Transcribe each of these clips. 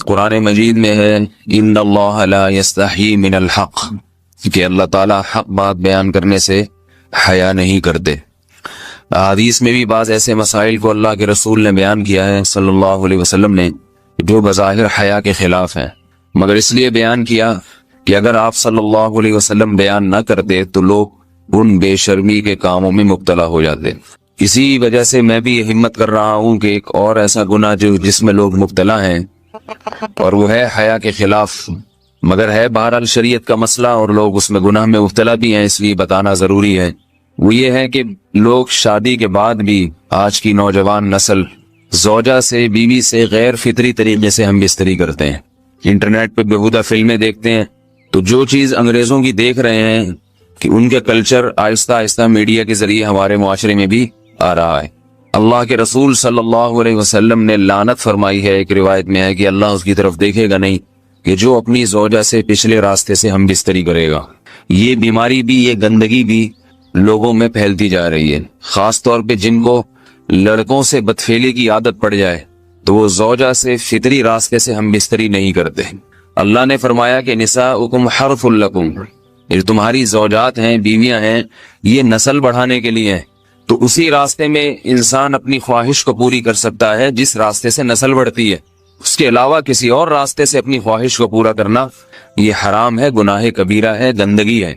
قرآن مجید میں ہے ان اللہ لا یستحی من الحق، کہ اللہ تعالیٰ حق بات بیان کرنے سے حیا نہیں کرتے۔ حدیث میں بھی بعض ایسے مسائل کو اللہ کے رسول نے بیان کیا ہے صلی اللہ علیہ وسلم نے جو بظاہر حیا کے خلاف ہیں، مگر اس لیے بیان کیا کہ اگر آپ صلی اللہ علیہ وسلم بیان نہ کرتے تو لوگ ان بے شرمی کے کاموں میں مبتلا ہو جاتے۔ اسی وجہ سے میں بھی یہ ہمت کر رہا ہوں کہ ایک اور ایسا گناہ جس میں لوگ مبتلا ہیں اور وہ ہے حیا کے خلاف، مگر ہے بہرحال شریعت کا مسئلہ اور لوگ اس میں گناہ میں مبتلا بھی ہیں، اس لیے بتانا ضروری ہے۔ وہ یہ ہے کہ لوگ شادی کے بعد بھی آج کی نوجوان نسل زوجہ سے، بیوی سے غیر فطری طریقے سے ہم بستری کرتے ہیں، انٹرنیٹ پہ بیہودہ فلمیں دیکھتے ہیں۔ تو جو چیز انگریزوں کی دیکھ رہے ہیں کہ ان کے کلچر آہستہ آہستہ میڈیا کے ذریعے ہمارے معاشرے میں بھی آ رہا ہے۔ اللہ کے رسول صلی اللہ علیہ وسلم نے لعنت فرمائی ہے، ایک روایت میں ہے کہ اللہ اس کی طرف دیکھے گا نہیں کہ جو اپنی زوجہ سے پچھلے راستے سے ہم بستری کرے گا۔ یہ بیماری بھی، یہ گندگی بھی لوگوں میں پھیلتی جا رہی ہے، خاص طور پہ جن کو لڑکوں سے بدفعلی کی عادت پڑ جائے تو وہ زوجہ سے فطری راستے سے ہم بستری نہیں کرتے۔ اللہ نے فرمایا کہ نساؤکم حرث لکم، یہ تمہاری زوجات ہیں، بیویاں ہیں، یہ نسل بڑھانے کے لیے ہیں۔ تو اسی راستے میں انسان اپنی خواہش کو پوری کر سکتا ہے جس راستے سے نسل بڑھتی ہے، اس کے علاوہ کسی اور راستے سے اپنی خواہش کو پورا کرنا یہ حرام ہے، گناہ کبیرہ ہے، گندگی ہے۔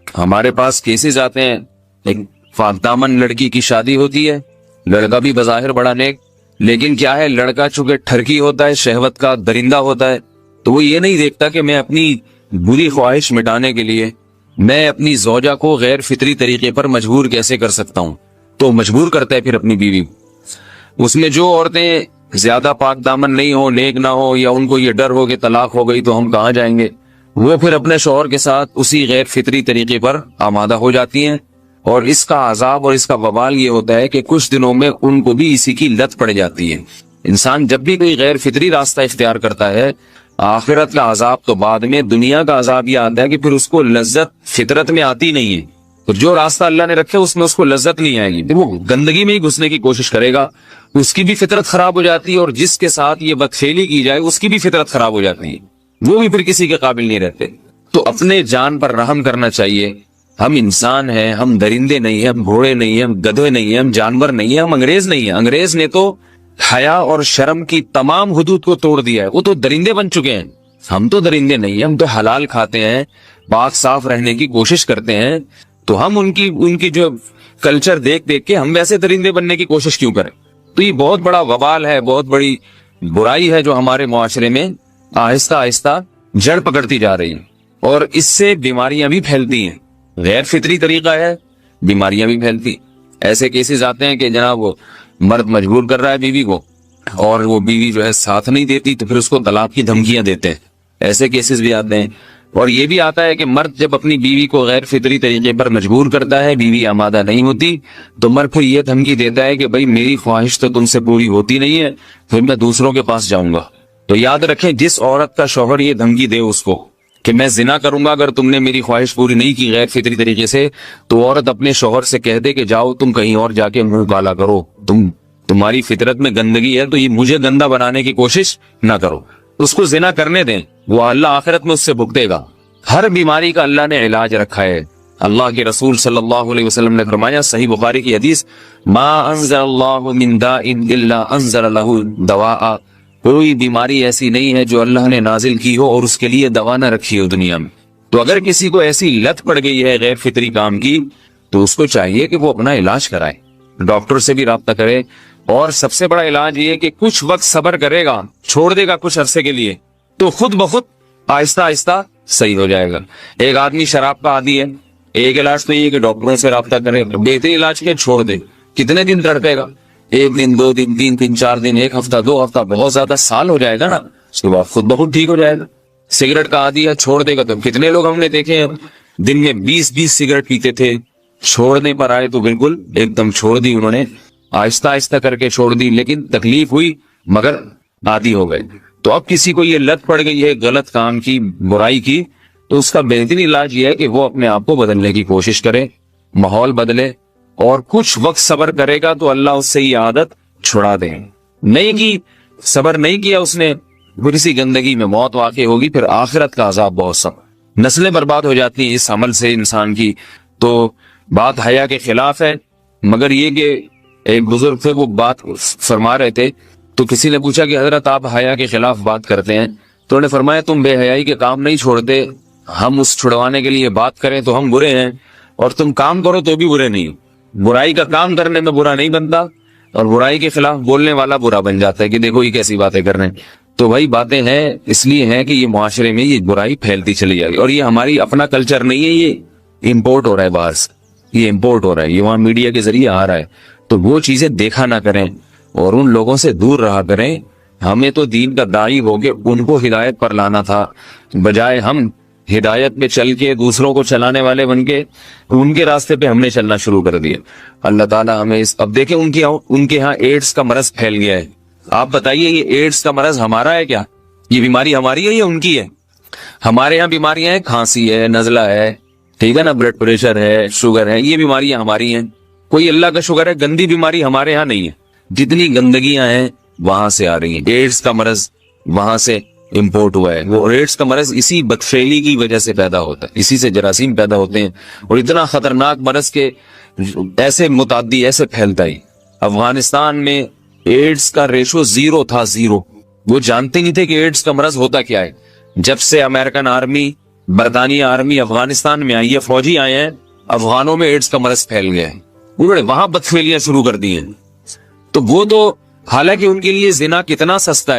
ہمارے پاس کیسز آتے ہیں، ایک پاک دامن لڑکی کی شادی ہوتی ہے، لڑکا بھی بظاہر بڑا نیک، لیکن کیا ہے، لڑکا چونکہ ٹھرکی ہوتا ہے، شہوت کا درندہ ہوتا ہے، تو وہ یہ نہیں دیکھتا کہ میں اپنی بری خواہش مٹانے کے لیے میں اپنی زوجہ کو غیر فطری طریقے پر مجبور کیسے کر سکتا ہوں، تو مجبور کرتا ہے پھر اپنی بیوی کو۔ اس میں جو عورتیں زیادہ پاک دامن نہیں ہو، نیک نہ ہو، یا ان کو یہ ڈر ہو کہ طلاق ہو گئی تو ہم کہاں جائیں گے، وہ پھر اپنے شوہر کے ساتھ اسی غیر فطری طریقے پر آمادہ ہو جاتی ہیں، اور اس کا عذاب اور اس کا وبال یہ ہوتا ہے کہ کچھ دنوں میں ان کو بھی اسی کی لت پڑ جاتی ہے۔ انسان جب بھی کوئی غیر فطری راستہ اختیار کرتا ہے، آخرت کا عذاب تو بعد میں، دنیا کا عذاب یہ آتا ہے کہ پھر اس کو لذت فطرت میں آتی نہیں ہے، تو جو راستہ اللہ نے رکھے اس میں اس کو لذت نہیں آئے گی، وہ گندگی میں ہی گھسنے کی کوشش کرے گا، اس کی بھی فطرت خراب ہو جاتی ہے، اور جس کے ساتھ یہ بدفعلی کی جائے اس کی بھی فطرت خراب ہو جاتی ہے، وہ بھی پھر کسی کے قابل نہیں رہتے۔ تو اپنے جان پر رحم کرنا چاہیے۔ ہم انسان ہیں، ہم درندے نہیں ہیں، ہم گھوڑے نہیں ہیں، ہم گدھے نہیں ہیں، ہم جانور نہیں ہیں، ہم انگریز نہیں ہیں۔ انگریز نے تو حیا اور شرم کی تمام حدود کو توڑ دیا ہے، وہ تو درندے بن چکے ہیں۔ ہم تو درندے نہیں ہیں، ہم تو حلال کھاتے ہیں، پاک صاف رہنے کی کوشش کرتے ہیں، تو ہم ان کی جو کلچر دیکھ کے ہم ویسے درندے بننے کی کوشش کیوں کریں؟ تو یہ بہت بڑا وبال ہے، بہت بڑی برائی ہے جو ہمارے معاشرے میں آہستہ آہستہ جڑ پکڑتی جا رہی ہے، اور اس سے بیماریاں بھی پھیلتی ہیں۔ غیر فطری طریقہ ہے، بیماریاں بھی پھیلتی۔ ایسے کیسز آتے ہیں کہ جناب وہ مرد مجبور کر رہا ہے بیوی کو، اور وہ بیوی جو ہے ساتھ نہیں دیتی تو پھر اس کو طلاق کی دھمکیاں دیتے ہیں، ایسے کیسز بھی آتے ہیں۔ اور یہ بھی آتا ہے کہ مرد جب اپنی بیوی کو غیر فطری طریقے پر مجبور کرتا ہے، بیوی آمادہ نہیں ہوتی، تو مرد پھر یہ دھمکی دیتا ہے کہ بھائی میری خواہش تو تم سے پوری ہوتی نہیں ہے، پھر میں دوسروں کے پاس جاؤں گا۔ تو یاد رکھیں، جس عورت کا شوہر یہ دھمکی دے اس کو کہ میں زنا کروں گا اگر تم نے میری خواہش پوری نہیں کی غیر فطری طریقے سے، تو عورت اپنے شوہر سے کہہ دے کہ جاؤ تم کہیں اور جا کے منہ کالا کرو، تمہاری فطرت میں گندگی ہے تو یہ مجھے گندا بنانے کی کوشش نہ کرو، اس کو زنا کرنے دیں، وہ اللہ آخرت میں اس سے بھگتے گا۔ ہر بیماری کا اللہ نے علاج رکھا ہے۔ اللہ کے رسول صلی اللہ علیہ وسلم نے فرمایا، صحیح بخاری کی حدیث، ما انزل اللہ من داء الا انزل له دواء، کوئی بیماری ایسی نہیں ہے جو اللہ نے نازل کی ہو اور اس کے لیے دوا نہ رکھی ہو دنیا میں۔ تو اگر کسی کو ایسی لت پڑ گئی ہے غیر فطری کام کی، تو اس کو چاہیے کہ وہ اپنا علاج کرائے، ڈاکٹر سے بھی رابطہ کرے، اور سب سے بڑا علاج یہ کہ کچھ وقت صبر کرے گا، چھوڑ دے گا کچھ عرصے کے لیے، تو خود بخود آہستہ آہستہ صحیح ہو جائے گا۔ ایک آدمی شراب کا عادی ہے، ایک علاج تو یہ کہ ڈاکٹروں سے رابطہ کرے، بہترین علاج کے چھوڑ دے، کتنے دن تڑپے گا؟ ایک دن، دو دن، تین دن، چار دن، ایک ہفتہ، دو ہفتہ، بہت زیادہ سال ہو جائے گا نا، اس کے بعد خود بخود ٹھیک ہو جائے گا۔ سگریٹ کا عادی ہے، چھوڑ دے گا، تو کتنے لوگ ہم نے دیکھے ہیں دن میں 20 سگریٹ پیتے تھے، چھوڑنے پر آئے تو بالکل ایک دم چھوڑ دی انہوں نے، آہستہ آہستہ کر کے چھوڑ دی، لیکن تکلیف ہوئی مگر عادی ہو گئے۔ تو اب کسی کو یہ لت پڑ گئی ہے غلط کام کی، برائی کی، تو اس کا بہترین علاج یہ ہے کہ وہ اپنے آپ کو بدلنے کی کوشش کرے، ماحول بدلے، اور کچھ وقت صبر کرے گا تو اللہ اس سے یہ عادت چھڑا دے۔ نہیں کی، صبر نہیں کیا اس نے، پھر اسی گندگی میں موت واقع ہوگی، پھر آخرت کا عذاب بہت سخت، نسلیں برباد ہو جاتی ہیں اس عمل سے انسان کی۔ تو بات حیا کے خلاف ہے، مگر یہ کہ ایک بزرگ تھے وہ بات فرما رہے تھے، تو کسی نے پوچھا کہ حضرت آپ حیا کے خلاف بات کرتے ہیں، تو انہوں نے فرمایا تم بے حیائی کے کام نہیں چھوڑتے، ہم اس چھڑوانے کے لیے بات کریں تو ہم برے ہیں، اور تم کام کرو تو بھی برے نہیں۔ برائی کا کام کرنے میں برا نہیں بنتا، اور برائی کے خلاف بولنے والا برا بن جاتا ہے کہ دیکھو یہ کیسی باتیں کر رہے ہیں۔ تو وہی باتیں ہیں، اس لیے ہیں کہ یہ معاشرے میں یہ برائی پھیلتی چلی جائے گی، اور یہ ہماری اپنا کلچر نہیں ہے، یہ امپورٹ ہو رہا ہے باہر سے، یہ امپورٹ ہو رہا ہے، یہ وہاں میڈیا کے ذریعے آ رہا ہے۔ تو وہ چیزیں دیکھا نہ کریں اور ان لوگوں سے دور رہا کریں۔ ہمیں تو دین کا داعی ہو کے ان کو ہدایت پر لانا تھا، بجائے ہم ہدایت پہ چل کے دوسروں کو چلانے والے بن کے ان کے راستے پہ ہم نے چلنا شروع کر دیا۔ اللہ تعالیٰ ہمیں اب دیکھیں ان کے ہاں ایڈز کا مرض پھیل گیا ہے۔ آپ بتائیے یہ ایڈز کا مرض ہمارا ہے کیا؟ یہ بیماری ہماری ہے یا ان کی ہے؟ ہمارے یہاں بیماریاں ہیں، کھانسی ہے، نزلہ ہے، ٹھیک ہے نا، بلڈ پریشر ہے، شوگر ہے، یہ بیماریاں ہماری ہیں۔ کوئی اللہ کا شکر ہے گندی بیماری ہمارے ہاں نہیں ہے۔ جتنی گندگیاں ہیں وہاں سے آ رہی ہیں، ایڈز کا مرض وہاں سے امپورٹ ہوا ہے۔ وہ ایڈز کا مرض اسی بدفعلی کی وجہ سے پیدا ہوتا ہے، اسی سے جراثیم پیدا ہوتے ہیں، اور اتنا خطرناک مرض کے ایسے متعدی ایسے پھیلتا ہے۔ افغانستان میں ایڈز کا ریشو 0 تھا، 0۔ وہ جانتے نہیں تھے کہ ایڈز کا مرض ہوتا کیا ہے۔ جب سے امریکن آرمی، برطانیہ آرمی افغانستان میں آئی ہے، فوجی آئے ہیں، افغانوں میں ایڈز کا مرض پھیل گیا ہے، انہوں نے وہاں بدفعلیاں شروع کر دی ہیں۔ تو وہ تو حالانکہ ان کے لیے زنا کتنا سستا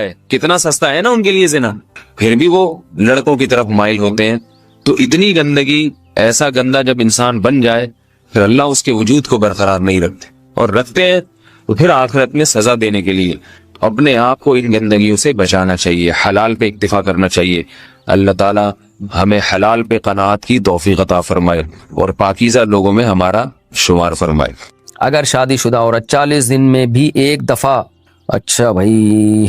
ہے نا ان کے لیے زنا، پھر بھی وہ لڑکوں کی طرف مائل ہوتے ہیں۔ تو اتنی گندگی، ایسا گندا جب انسان بن جائے پھر اللہ اس کے وجود کو برقرار نہیں رکھتے، اور رکھتے ہیں تو پھر آخرت میں سزا دینے کے لیے اپنے آپ کو ان گندگیوں سے بچانا چاہیے، حلال پہ اکتفا کرنا چاہیے۔ اللہ تعالیٰ ہمیں حلال پہ قناعت کی توفیق عطا فرمائے اور پاکیزہ لوگوں میں ہمارا شمار فرمائے۔ اگر شادی شدہ عورت 40 دن میں بھی ایک دفعہ، اچھا بھائی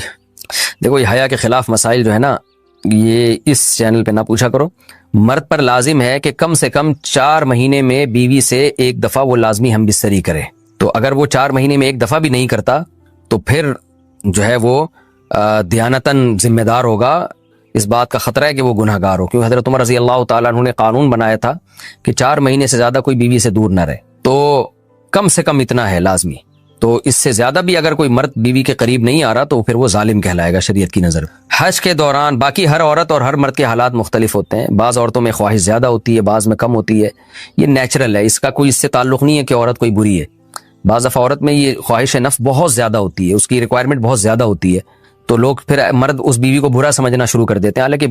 دیکھو یہ حیا کے خلاف مسائل جو ہے نا، یہ اس چینل پہ نہ پوچھا کرو۔ مرد پر لازم ہے کہ کم سے کم 4 مہینے میں بیوی سے ایک دفعہ وہ لازمی ہم بستری کرے۔ تو اگر وہ 4 مہینے میں ایک دفعہ بھی نہیں کرتا تو پھر جو ہے وہ دیانتاً ذمہ دار ہوگا، اس بات کا خطرہ ہے کہ وہ گناہ گار ہو، کیونکہ حضرت عمر رضی اللہ تعالیٰ عنہ نے قانون بنایا تھا کہ 4 مہینے سے زیادہ کوئی بیوی سے دور نہ رہے، تو کم سے کم اتنا ہے لازمی۔ تو اس سے زیادہ بھی اگر کوئی مرد بیوی کے قریب نہیں آ رہا تو پھر وہ ظالم کہلائے گا شریعت کی نظر۔ حج کے دوران باقی ہر عورت اور ہر مرد کے حالات مختلف ہوتے ہیں، بعض عورتوں میں خواہش زیادہ ہوتی ہے، بعض میں کم ہوتی ہے، یہ نیچرل ہے، اس کا کوئی اس سے تعلق نہیں ہے کہ عورت کوئی بری ہے۔ بعض دفعہ عورت میں یہ خواہش نفس بہت زیادہ ہوتی ہے، اس کی ریکوائرمنٹ بہت زیادہ ہوتی ہے، تو لوگ پھر مرد اس بیوی کو برا سمجھنا شروع کر دیتے ہیں، حالانکہ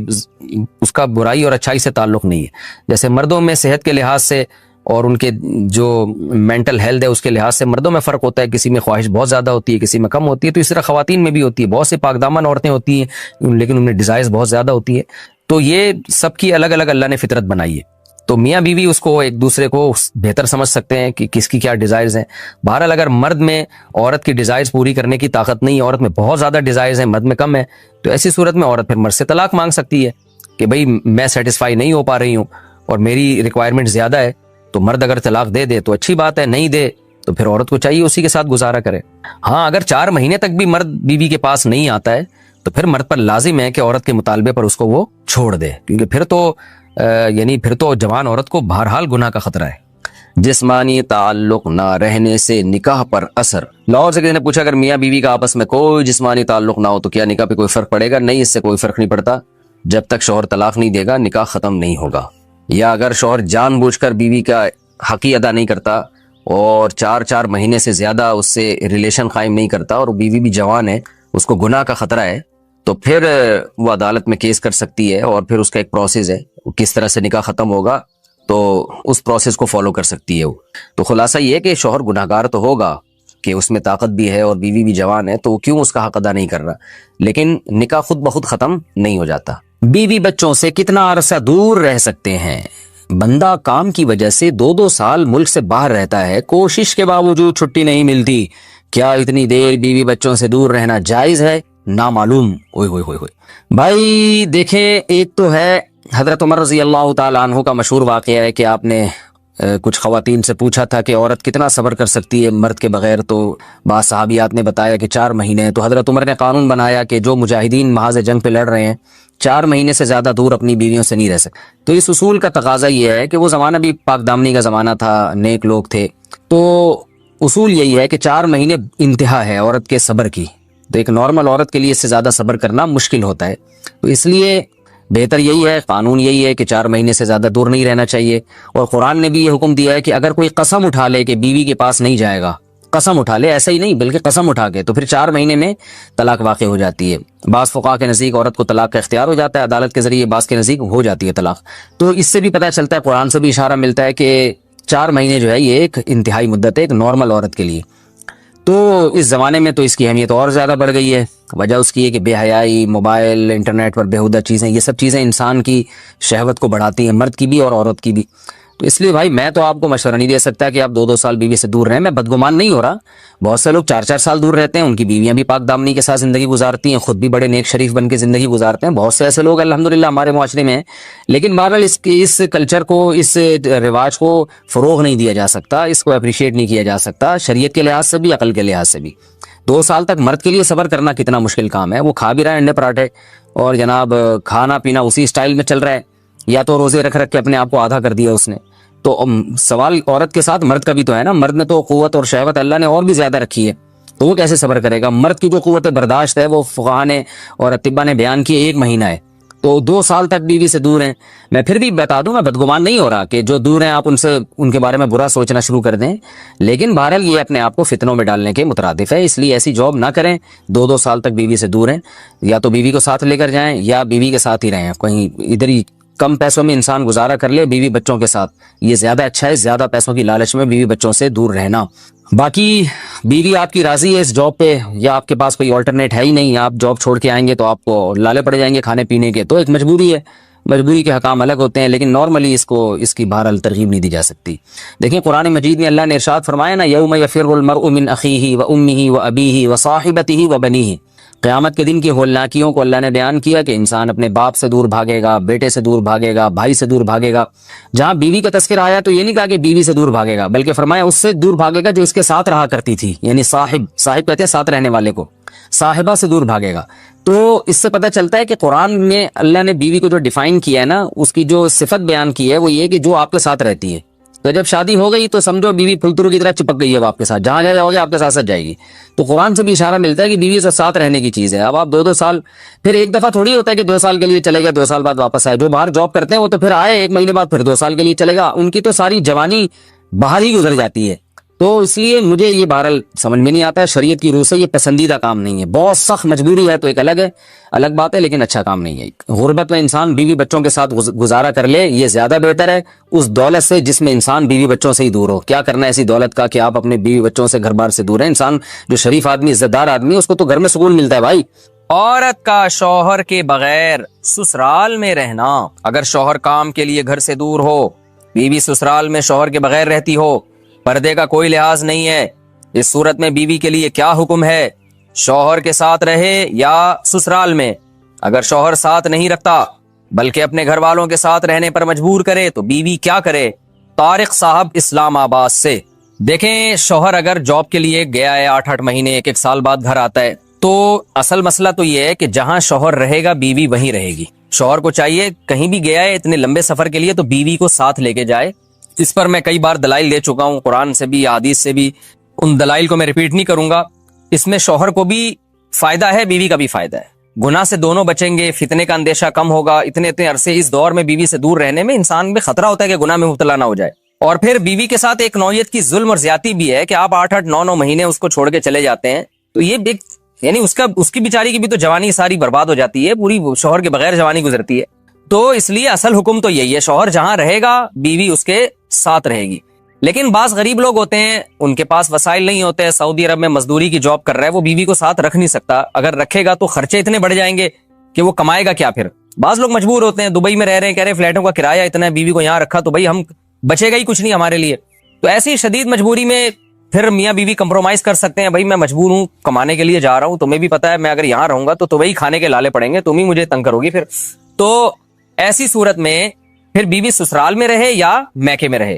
اس کا برائی اور اچھائی سے تعلق نہیں ہے۔ جیسے مردوں میں صحت کے لحاظ سے اور ان کے جو مینٹل ہیلتھ ہے اس کے لحاظ سے مردوں میں فرق ہوتا ہے، کسی میں خواہش بہت زیادہ ہوتی ہے، کسی میں کم ہوتی ہے، تو اس طرح خواتین میں بھی ہوتی ہے۔ بہت سے پاک دامن عورتیں ہوتی ہیں لیکن ان میں ڈیزائرز بہت زیادہ ہوتی ہے، تو یہ سب کی الگ الگ اللہ نے فطرت بنائی ہے، تو میاں بیوی اس کو ایک دوسرے کو بہتر سمجھ سکتے ہیں کہ کس کی کیا ڈیزائرز ہیں۔ بہرحال اگر مرد میں عورت کی ڈیزائرز پوری کرنے کی طاقت نہیں ہے، عورت میں بہت زیادہ ڈیزائرز ہیں، مرد میں کم ہے، تو ایسی صورت میں عورت پھر مرد سے طلاق مانگ سکتی ہے کہ بھئی میں سیٹسفائی نہیں ہو پا رہی ہوں اور میری ریکوائرمنٹ زیادہ ہے۔ تو مرد اگر طلاق دے دے تو اچھی بات ہے، نہیں دے تو پھر عورت کو چاہیے اسی کے ساتھ گزارا کرے۔ ہاں اگر 4 مہینے تک بھی مرد بیوی کے پاس نہیں آتا ہے تو پھر مرد پر لازم ہے کہ عورت کے مطالبے پر اس کو وہ چھوڑ دے، کیونکہ پھر تو جوان عورت کو بہرحال گناہ کا خطرہ ہے۔ جسمانی تعلق نہ رہنے سے نکاح پر اثر۔ لاہور سے کسی نے پوچھا اگر میاں بیوی کا آپس میں کوئی جسمانی تعلق نہ ہو تو کیا نکاح پہ کوئی فرق پڑے گا؟ نہیں، اس سے کوئی فرق نہیں پڑتا، جب تک شوہر طلاق نہیں دے گا نکاح ختم نہیں ہوگا۔ یا اگر شوہر جان بوجھ کر بیوی کا حق ہی ادا نہیں کرتا اور 4 مہینے سے زیادہ اس سے ریلیشن قائم نہیں کرتا اور بیوی بھی جوان ہے، اس کو گناہ کا خطرہ ہے، تو پھر وہ عدالت میں کیس کر سکتی ہے، اور پھر اس کا ایک پروسیس ہے، کس طرح سے نکاح ختم ہوگا تو اس پروسیس کو فالو کر سکتی ہے وہ۔ تو خلاصہ یہ ہے کہ شوہر گناہ گار تو ہوگا کہ اس میں طاقت بھی ہے اور بیوی بھی جوان ہے، تو وہ کیوں اس کا حق ادا نہیں کر رہا، لیکن نکاح خود بخود ختم نہیں ہو جاتا۔ بیوی بچوں سے کتنا عرصہ دور رہ سکتے ہیں؟ بندہ کام کی وجہ سے 2 سال ملک سے باہر رہتا ہے، کوشش کے باوجود چھٹی نہیں ملتی، کیا اتنی دیر بیوی بچوں سے دور رہنا جائز ہے؟ نامعلوم۔ بھائی دیکھیں، ایک تو ہے حضرت عمر رضی اللہ تعالیٰ عنہ کا مشہور واقعہ ہے کہ آپ نے کچھ خواتین سے پوچھا تھا کہ عورت کتنا صبر کر سکتی ہے مرد کے بغیر، تو بعض صحابیات نے بتایا کہ 4 مہینے. تو حضرت عمر نے قانون بنایا کہ جو مجاہدین محاذ جنگ پہ لڑ رہے ہیں 4 مہینے سے زیادہ دور اپنی بیویوں سے نہیں رہ سکتے. تو اس اصول کا تقاضا یہ ہے کہ وہ زمانہ بھی پاک دامنی کا زمانہ تھا، نیک لوگ تھے، تو اصول یہی ہے کہ 4 مہینے انتہا ہے عورت کے صبر کی. تو ایک نارمل عورت کے لیے اس سے زیادہ صبر کرنا مشکل ہوتا ہے. تو اس لیے بہتر یہی ہے، قانون یہی ہے کہ 4 مہینے سے زیادہ دور نہیں رہنا چاہیے. اور قرآن نے بھی یہ حکم دیا ہے کہ اگر کوئی قسم اٹھا لے کہ بیوی کے پاس نہیں جائے گا، قسم اٹھا لے، ایسا ہی نہیں بلکہ قسم اٹھا کے، تو پھر 4 مہینے میں طلاق واقع ہو جاتی ہے. بعض فقہا کے نزدیک عورت کو طلاق کا اختیار ہو جاتا ہے عدالت کے ذریعے، بعض کے نزدیک ہو جاتی ہے طلاق. تو اس سے بھی پتہ چلتا ہے، قرآن سے بھی اشارہ ملتا ہے کہ 4 مہینے جو ہے یہ ایک انتہائی مدت ہے ایک نارمل عورت کے لیے. تو اس زمانے میں تو اس کی اہمیت اور زیادہ بڑھ گئی ہے. وجہ اس کی ہے کہ بے حیائی، موبائل، انٹرنیٹ پر بیہودہ چیزیں، یہ سب چیزیں انسان کی شہوت کو بڑھاتی ہیں، مرد کی بھی اور عورت کی بھی. تو اس لیے بھائی میں تو آپ کو مشورہ نہیں دے سکتا کہ آپ 2 سال بیوی سے دور رہیں. میں بدگمان نہیں ہو رہا، بہت سے لوگ 4 سال دور رہتے ہیں، ان کی بیویاں بھی پاک دامنی کے ساتھ زندگی گزارتی ہیں، خود بھی بڑے نیک شریف بن کے زندگی گزارتے ہیں. بہت سے ایسے لوگ الحمدللہ ہمارے معاشرے میں ہیں. لیکن بہرحال اس کلچر کو، اس رواج کو فروغ نہیں دیا جا سکتا، اس کو اپریشیٹ نہیں کیا جا سکتا شریعت کے لحاظ سے بھی، عقل کے لحاظ سے بھی. 2 سال تک مرد کے لیے صبر کرنا کتنا مشکل کام ہے. وہ کھا بھی رہا ہے انڈے پراٹھے اور جناب کھانا پینا اسی سٹائل میں چل رہا ہے، یا تو روزے رکھ کے اپنے آپ کو آدھا کر دیا اس نے. تو سوال عورت کے ساتھ مرد کا بھی تو ہے نا. مرد نے تو قوت اور شہوت اللہ نے اور بھی زیادہ رکھی ہے، تو وہ کیسے صبر کرے گا؟ مرد کی جو قوت برداشت ہے وہ فقہا نے اور اطباء نے بیان کی 1 مہینہ ہے. تو 2 سال تک بیوی سے دور ہیں. میں پھر بھی بتا دوں، میں بدگمان نہیں ہو رہا کہ جو دور ہیں آپ ان کے بارے میں برا سوچنا شروع کر دیں. لیکن بہرحال یہ اپنے آپ کو فتنوں میں ڈالنے کے مترادف ہے، اس لیے ایسی جاب نہ کریں. 2 سال تک بیوی سے دور ہیں، یا تو بیوی کو ساتھ لے کر جائیں یا بیوی کے ساتھ ہی رہیں. کہیں ادھر ہی کم پیسوں میں انسان گزارا کر لے بیوی بچوں کے ساتھ، یہ زیادہ اچھا ہے. زیادہ پیسوں کی لالچ میں بیوی بچوں سے دور رہنا. باقی بیوی آپ کی راضی ہے اس جاب پہ، یا آپ کے پاس کوئی آلٹرنیٹ ہے ہی نہیں، آپ جاب چھوڑ کے آئیں گے تو آپ کو لالے پڑ جائیں گے کھانے پینے کے، تو ایک مجبوری ہے. مجبوری کے حکام الگ ہوتے ہیں، لیکن نارملی اس کی بہرحال ترغیب نہیں دی جا سکتی. دیکھیں قرآن مجید میں اللہ نے ارشاد فرمایا نا، یوم یفر المرء من اخیہ وامہ وابیہ وصاحبتہ وبنیہ. قیامت کے دن کی ہولناکیوں کو اللہ نے بیان کیا کہ انسان اپنے باپ سے دور بھاگے گا، بیٹے سے دور بھاگے گا، بھائی سے دور بھاگے گا. جہاں بیوی کا تذکرہ آیا تو یہ نہیں کہا کہ بیوی سے دور بھاگے گا، بلکہ فرمایا اس سے دور بھاگے گا جو اس کے ساتھ رہا کرتی تھی، یعنی صاحب کہتے ہیں ساتھ رہنے والے کو، صاحبہ سے دور بھاگے گا. تو اس سے پتہ چلتا ہے کہ قرآن میں اللہ نے بیوی کو جو ڈیفائن کیا ہے نا، اس کی جو صفت بیان کی ہے وہ یہ کہ جو آپ کے ساتھ رہتی ہے. تو جب شادی ہو گئی تو سمجھو بیوی پھلترو کی طرح چپک گئی ہے آپ کے ساتھ، جہاں جاؤ گے آپ کے ساتھ جائے گی. تو قرآن سے بھی اشارہ ملتا ہے کہ بیوی سے ساتھ رہنے کی چیز ہے. اب آپ 2 سال، پھر ایک دفعہ تھوڑی ہوتا ہے کہ 2 سال کے لیے چلے گا 2 سال بعد واپس آئے. جو باہر جاب کرتے ہیں وہ تو پھر آئے 1 مہینے بعد پھر 2 سال کے لیے چلے گا، ان کی تو ساری جوانی باہر ہی گزر جاتی ہے. تو اس لیے مجھے یہ بہرحال سمجھ میں نہیں آتا ہے، شریعت کی روح سے یہ پسندیدہ کام نہیں ہے. بہت سخت مجبوری ہے تو ایک الگ بات ہے، لیکن اچھا کام نہیں ہے. غربت میں انسان بیوی بچوں کے ساتھ گزارا کر لے، یہ زیادہ بہتر ہے اس دولت سے جس میں انسان بیوی بچوں سے ہی دور ہو. کیا کرنا ہے ایسی دولت کا کہ آپ اپنے بیوی بچوں سے گھر بار سے دور ہیں. انسان جو شریف آدمی، عزت دار آدمی، اس کو تو گھر میں سکون ملتا ہے بھائی. عورت کا شوہر کے بغیر سسرال میں رہنا. اگر شوہر کام کے لیے گھر سے دور ہو، بیوی سسرال میں شوہر کے بغیر رہتی ہو، پردے کا کوئی لحاظ نہیں ہے، اس صورت میں بیوی کے لیے کیا حکم ہے؟ شوہر کے ساتھ رہے یا سسرال میں؟ اگر شوہر ساتھ نہیں رکھتا بلکہ اپنے گھر والوں کے ساتھ رہنے پر مجبور کرے تو بیوی کیا کرے؟ طارق صاحب اسلام آباد سے. دیکھیں شوہر اگر جاب کے لیے گیا ہے 8 مہینے 1 سال بعد گھر آتا ہے، تو اصل مسئلہ تو یہ ہے کہ جہاں شوہر رہے گا بیوی وہیں رہے گی. شوہر کو چاہیے کہیں بھی گیا ہے اتنے لمبے سفر کے لیے تو بیوی کو ساتھ لے کے جائے. اس پر میں کئی بار دلائل دے چکا ہوں، قرآن سے بھی حدیث سے بھی، ان دلائل کو میں ریپیٹ نہیں کروں گا. اس میں شوہر کو بھی فائدہ ہے، بیوی کا بھی فائدہ ہے. گناہ سے دونوں بچیں گے، فتنے کا اندیشہ کم ہوگا. اتنے عرصے اس دور میں بیوی سے دور رہنے میں انسان میں خطرہ ہوتا ہے کہ گناہ میں مبتلا نہ ہو جائے. اور پھر بیوی کے ساتھ ایک نوعیت کی ظلم اور زیادتی بھی ہے کہ آپ 8 9 مہینے اس کو چھوڑ کے چلے جاتے ہیں، تو یہ یعنی اس کی بیچاری کی بھی تو جوانی ساری برباد ہو جاتی ہے، پوری شوہر کے بغیر جوانی گزرتی ہے. تو اس لیے اصل حکم تو یہی ہے، شوہر جہاں رہے گا بیوی اس کے ساتھ رہے گی. لیکن بعض غریب لوگ ہوتے ہیں، ان کے پاس وسائل نہیں ہوتے، سعودی عرب میں مزدوری کی جاب کر رہا ہے، وہ بیوی کو ساتھ رکھ نہیں سکتا. اگر رکھے گا تو خرچے اتنے بڑھ جائیں گے کہ وہ کمائے گا کیا. پھر بعض لوگ مجبور ہوتے ہیں، دبئی میں رہ رہے ہیں، کہہ رہے ہیں فلیٹوں کا کرایہ اتنا ہے، بیوی کو یہاں رکھا تو بھائی ہم بچے گا ہی کچھ نہیں ہمارے لیے. تو ایسی شدید مجبوری میں پھر میاں بیوی کمپرومائز کر سکتے ہیں، بھائی میں مجبور ہوں، کمانے کے لیے جا رہا ہوں، تمہیں بھی پتا ہے میں اگر یہاں رہوں گا تو وہی کھانے کے لالے پڑیں گے، تم ہی مجھے تنگ کرو گی پھر. تو ایسی صورت میں پھر بیوی سسرال میں رہے یا میکے میں رہے.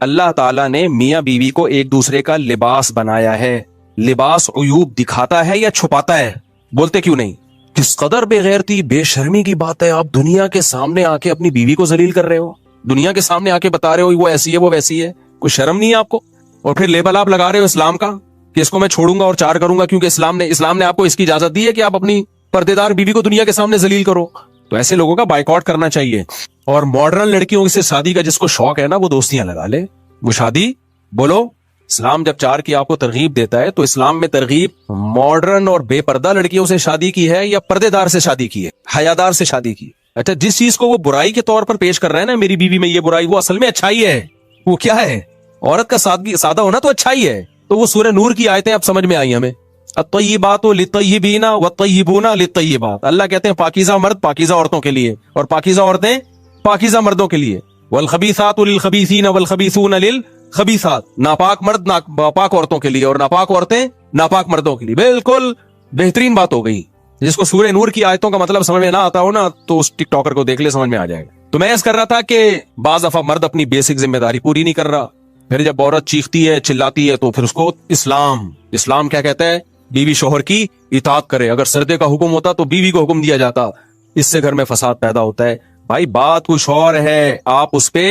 اللہ تعالیٰ نے میاں بیوی کو ایک دوسرے کا لباس بنایا ہے. لباس عیوب دکھاتا ہے یا چھپاتا ہے؟ بولتے کیوں نہیں؟ کس قدر بے غیرتی بے شرمی کی بات ہے. آپ دنیا کے سامنے آ کے اپنی بیوی کو ذلیل کر رہے ہو, دنیا کے سامنے آ کے بتا رہے ہو وہ ایسی ہے وہ ویسی ہے. کوئی شرم نہیں ہے آپ کو؟ اور پھر لیبل آپ لگا رہے ہو اسلام کا کہ اس کو میں چھوڑوں گا اور 4 کروں گا کیونکہ اسلام نے آپ کو اس کی اجازت دی ہے کہ آپ اپنی پردے دار بیوی کو دنیا کے سامنے ذلیل کرو. تو ایسے لوگوں کا بائیکاٹ کرنا چاہیے. اور ماڈرن لڑکیوں سے شادی کا جس کو شوق ہے نا, وہ دوستیاں لگا لے, وہ شادی بولو. اسلام جب 4 کی آپ کو ترغیب دیتا ہے تو اسلام میں ترغیب ماڈرن اور بے پردہ لڑکیوں سے شادی کی ہے یا پردے دار سے شادی کی ہے, حیادار سے شادی کی؟ اچھا, جس چیز کو وہ برائی کے طور پر پیش کر رہے ہیں نا, میری بیوی میں یہ برائی, وہ اصل میں اچھائی ہے. وہ کیا ہے؟ عورت کا سادہ ہونا تو اچھائی ہے. تو وہ سورہ نور کی آیتیں اب سمجھ میں آئی ہمیں. الطیبات للطیبین والطیبون للطیبات. اللہ کہتے ہیں پاکیزہ مرد پاکیزہ عورتوں کے لیے اور پاکیزہ عورتیں پاکیزہ مردوں کے لیے. والخبیثات للخبیثین والخبیثون للخبیثات. ناپاک مرد ناپاک عورتوں کے لیے اور ناپاک عورتیں ناپاک مردوں کے لیے. بالکل بہترین بات ہو گئی. جس کو سورہ نور کی آیتوں کا مطلب سمجھ میں نہ آتا ہو نا, تو اس ٹک ٹاکر کو دیکھ لے, سمجھ میں آ جائے گا. تو میں ایسا کر رہا تھا کہ بعض دفعہ مرد اپنی بیسک ذمہ داری پوری نہیں کر رہا, پھر جب عورت چیختی ہے چلاتی ہے تو پھر اس کو اسلام کیا کہتا ہے؟ بیوی شوہر کی اطاعت کرے. اگر سردے کا حکم ہوتا تو بیوی کو حکم دیا جاتا. اس سے گھر میں فساد پیدا ہوتا ہے. بھائی بات کچھ اور ہے, آپ اس پہ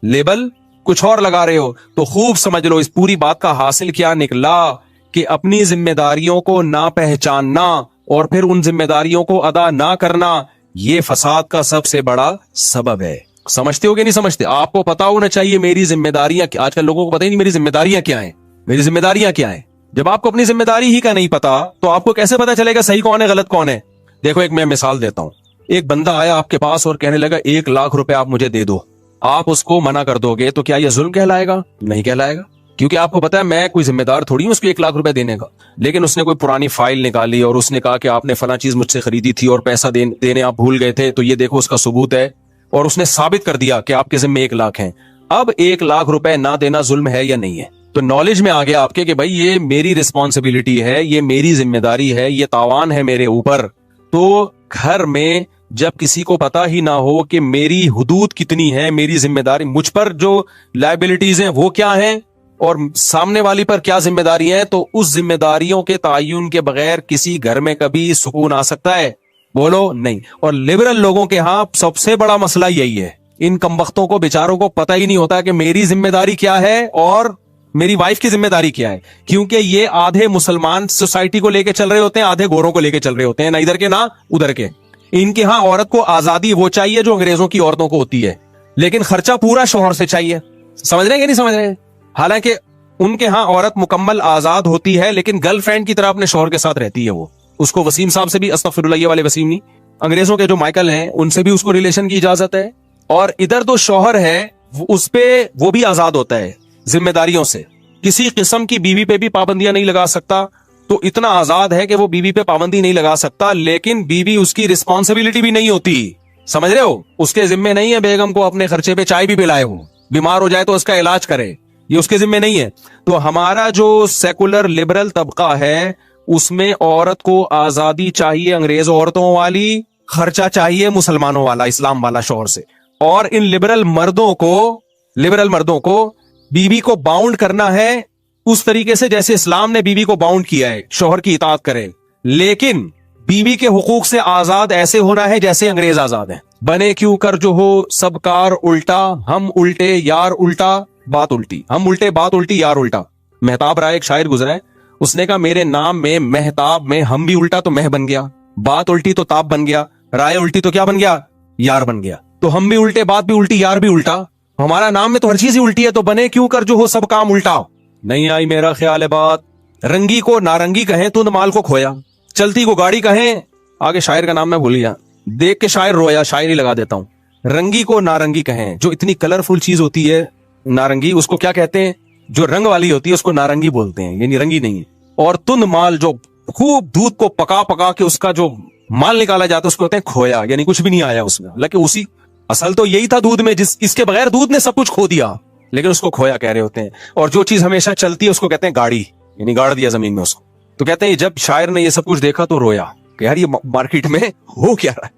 لیبل کچھ اور لگا رہے ہو. تو خوب سمجھ لو اس پوری بات کا حاصل کیا نکلا کہ اپنی ذمہ داریوں کو نہ پہچاننا اور پھر ان ذمہ داریوں کو ادا نہ کرنا, یہ فساد کا سب سے بڑا سبب ہے. سمجھتے ہو کہ نہیں سمجھتے؟ آپ کو پتا ہونا چاہیے میری ذمہ داریاں. آج کل لوگوں کو پتہ ہی نہیں میری ذمہ داریاں کیا ہیں. میری ذمہ داریاں کیا ہیں؟ جب آپ کو اپنی ذمہ داری ہی کا نہیں پتا تو آپ کو کیسے پتا چلے گا صحیح کون ہے غلط کون ہے؟ دیکھو ایک میں مثال دیتا ہوں. ایک بندہ آیا آپ کے پاس اور کہنے لگا 1 لاکھ روپے آپ مجھے دے دو. آپ اس کو منع کر دو گے تو کیا یہ ظلم کہلائے گا؟ نہیں کہلائے گا, کیونکہ آپ کو پتا ہے میں کوئی ذمہ دار تھوڑی ہوں اس کو 1 لاکھ روپے دینے کا. لیکن اس نے کوئی پرانی فائل نکالی اور اس نے کہا کہ آپ نے فلاں چیز مجھ سے خریدی تھی اور پیسہ دینے آپ بھول گئے تھے, تو یہ دیکھو اس کا ثبوت ہے, اور اس نے ثابت کر دیا کہ آپ کے ذمہ 1 لاکھ ہیں. اب 1 لاکھ روپے نہ دینا ظلم ہے یا نہیں ہے؟ تو نالج میں آ گیا آپ کے کہ بھائی یہ میری رسپانسبلٹی ہے, یہ میری ذمہ داری ہے, یہ تاوان ہے میرے اوپر. تو گھر میں جب کسی کو پتا ہی نہ ہو کہ میری حدود کتنی ہے, میری ذمہ داری, مجھ پر جو لائبلٹیز ہیں وہ کیا ہیں اور سامنے والی پر کیا ذمہ داری ہے, تو اس ذمہ داریوں کے تعین کے بغیر کسی گھر میں کبھی سکون آ سکتا ہے؟ بولو نہیں. اور لبرل لوگوں کے ہاں سب سے بڑا مسئلہ یہی ہے. ان کمبختوں کو بیچاروں کو پتہ ہی نہیں ہوتا کہ میری ذمہ داری کیا ہے اور میری وائف کی ذمہ داری کیا ہے. کیونکہ یہ آدھے مسلمان سوسائٹی کو لے کے چل رہے ہوتے ہیں, آدھے گوروں کو لے کے چل رہے ہوتے ہیں, نہ ادھر کے نہ ادھر کے. ان کے ہاں عورت کو آزادی وہ چاہیے جو انگریزوں کی عورتوں کو ہوتی ہے, لیکن خرچہ پورا شوہر سے چاہیے. سمجھ رہے ہیں کہ نہیں سمجھ رہے؟ حالانکہ ان کے ہاں عورت مکمل آزاد ہوتی ہے, لیکن گرل فرینڈ کی طرح اپنے شوہر کے ساتھ رہتی ہے. وہ اس کو وسیم صاحب سے بھی, استغفر اللہ, یہ والے وسیم نہیں, انگریزوں کے جو مائیکل ہیں ان سے بھی اس کو ریلیشن کی اجازت ہے. اور ادھر تو شوہر ہے اس پہ وہ بھی آزاد ہوتا ہے ذمہ داریوں سے, کسی قسم کی بیوی پہ بھی پابندیاں نہیں لگا سکتا. تو اتنا آزاد ہے کہ وہ بیوی پہ پابندی نہیں لگا سکتا, لیکن بیوی اس کی رسپانسبلٹی بھی نہیں ہوتی. سمجھ رہے ہو؟ اس کے ذمہ نہیں ہے بیگم کو اپنے خرچے پہ چائے بھی پلائے ہو, بیمار ہو جائے تو اس کا علاج کرے, یہ اس کے ذمہ نہیں ہے. تو ہمارا جو سیکولر لبرل طبقہ ہے اس میں عورت کو آزادی چاہیے انگریز عورتوں والی, خرچہ چاہیے مسلمانوں والا, اسلام والا شوہر سے. اور ان لبرل مردوں کو بیوی کو باؤنڈ کرنا ہے اس طریقے سے جیسے اسلام نے بیوی کو باؤنڈ کیا ہے, شوہر کی اطاعت کرے. لیکن بیوی کے حقوق سے آزاد ایسے ہونا ہے جیسے انگریز آزاد ہیں. بنے کیوں کر جو ہو سب کار الٹا, ہم الٹے یار الٹا بات الٹی, ہم الٹے بات الٹی یار الٹا. مہتاب رائے ایک شاعر گزرا ہے, اس نے کہا میرے نام میں مہتاب میں ہم بھی الٹا تو مہ بن گیا, بات الٹی تو تاب بن گیا, رائے الٹی تو کیا بن گیا؟ یار بن گیا. تو ہم بھی الٹے, بات بھی الٹی, یار بھی الٹا. ہمارا نام میں تو ہر چیز ہی الٹی ہے, تو بنے کیوں کر جو ہو سب کام الٹا. نہیں آئی میرا خیال ہے بات. رنگی کو نارنگی کہیں تو مال کو کھویا, چلتی کو گاڑی کہیں, آگے شاعر کا نام میں بھول گیا, دیکھ کے شاعر رویا, شاعری لگا دیتا ہوں. رنگی کو نارنگی کہیں, جو اتنی کلرفل چیز ہوتی ہے نارنگی, اس کو کیا کہتے ہیں؟ جو رنگ والی ہوتی ہے اس کو نارنگی بولتے ہیں, یعنی رنگی نہیں ہے. اور تند مال جو خوب دودھ کو پکا کے اس کا جو مال نکالا جاتا ہے اس کو کہتے ہیں کھویا, یعنی کچھ بھی نہیں آیا اس میں. حالانکہ اسی اصل تو یہی تھا دودھ میں, اس کے بغیر دودھ نے سب کچھ کھو دیا, لیکن اس کو کھویا کہہ رہے ہوتے ہیں. اور جو چیز ہمیشہ چلتی ہے اس کو کہتے ہیں گاڑی, یعنی گاڑ دیا زمین میں اس کو. تو کہتے ہیں جب شاعر نے یہ سب کچھ دیکھا تو رویا کہ یار یہ مارکیٹ میں ہو کیا رہا ہے.